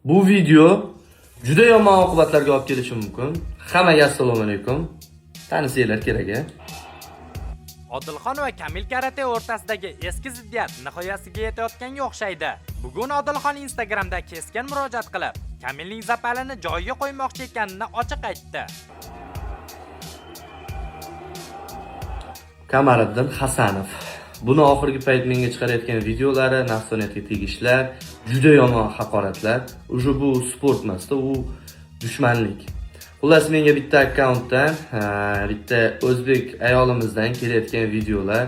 Bu video juda yomon oqibatlarga olib kelishi mumkin. Hammaga assalomu alaykum. Tanisinglar kerak-a? Odilxon va Kamil karate o'rtasidagi eski ziddiyat nihoyasiga yetayotganga o'xshaydi. Bugun Odilxon Instagramda keskin murojaat qilib, Kamilning zapalini joyiga qo'ymoqchi ekanini ochiq aytdi. Kamariddin Hasanov. Buni oxirgi payt menga chiqarayotgan videolari nafsoniyatga tegishlar, juda yomon haqoratlar. O'sha bu sport emasda, u dushmanlik. Xullas menga bitta akkauntdan, bitta o'zbek ayolimizdan kelayotgan videolar,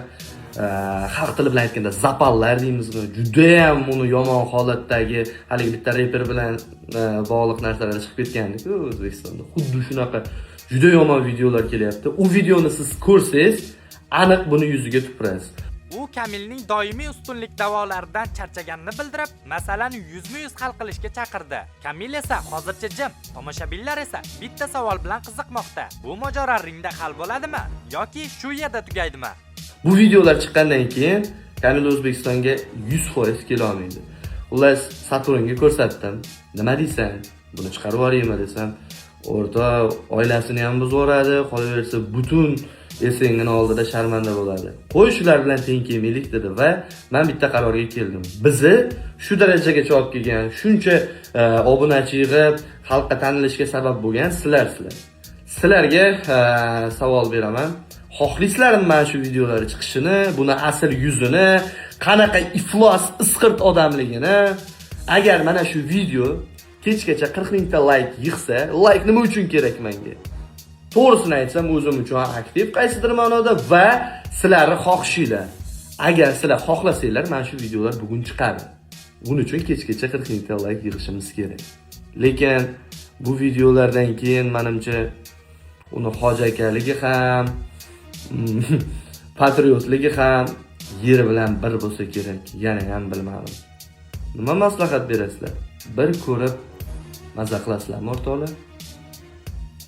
xalq tili bilan aytganda zapallar deymizmi, juda ham uni yomon holatdagi hali bitta reper bilan bog'liq narsalar chiqib ketgandi-ku O'zbekistonda. Xuddi shunaqa juda yomon videolar kelyapti. U videoni siz ko'rsangiz, aniq buni yuziga tupurasiz. U Kamilning doimiy ustunlik davolaridan charchaganini bildirib, masalani yuzma-yuz hal qilishga chaqirdi. Kamil esa hozircha jim, tomoshabinlar esa bitta savol bilan qiziqmoqda. Bu mojaro ringda hal bo'ladimi yoki shu yerda tugaydimi? Bu videolar chiqqandan keyin Kamil O'zbekistonga 100% kela olmaydi. Xullas Saturnga ko'rsatdim. Nima deysan? Buni chiqarib yuboraymi desam, o'rta oilasini ham buzvoradi, qolaversa butun esingini oldida sharmanda bo'ladi. Qo'y shular bilan teng kelmaylik dedi va men bitta qarorga keldim. Bizni shu darajagacha olib kelgan, shuncha obunachi yig'ib, xalqqa tanilishga sabab bo'lgan sizlarsizlar. Sizlarga savol beraman. Xohlaysizlarmi mana shu videolar chiqishini, buni asl yuzini, qanaqa iflos, isqirt odamligini? Agar mana shu video kechgacha 40 mingta like yig'sa, like nima uchun kerak menga? To'g'risini aytsam, o'zim uchun aktiv qaysidir ma'noda va sizlarning xohishinglar. Agar sizlar xohlasanglar, mana shu videolar bugun chiqadi. Buning uchun kechgacha 40 mingta like yig'ishimiz kerak. Lekin bu videolardan keyin menimcha uni hoji akaligi ham, patriotligi ham yer bilan bir bo'lsa kerak. Yana ham bilmadim. Nima maslahat berasizlar? Bir ko'rib maza qilasizlarmi o'rtoqlar?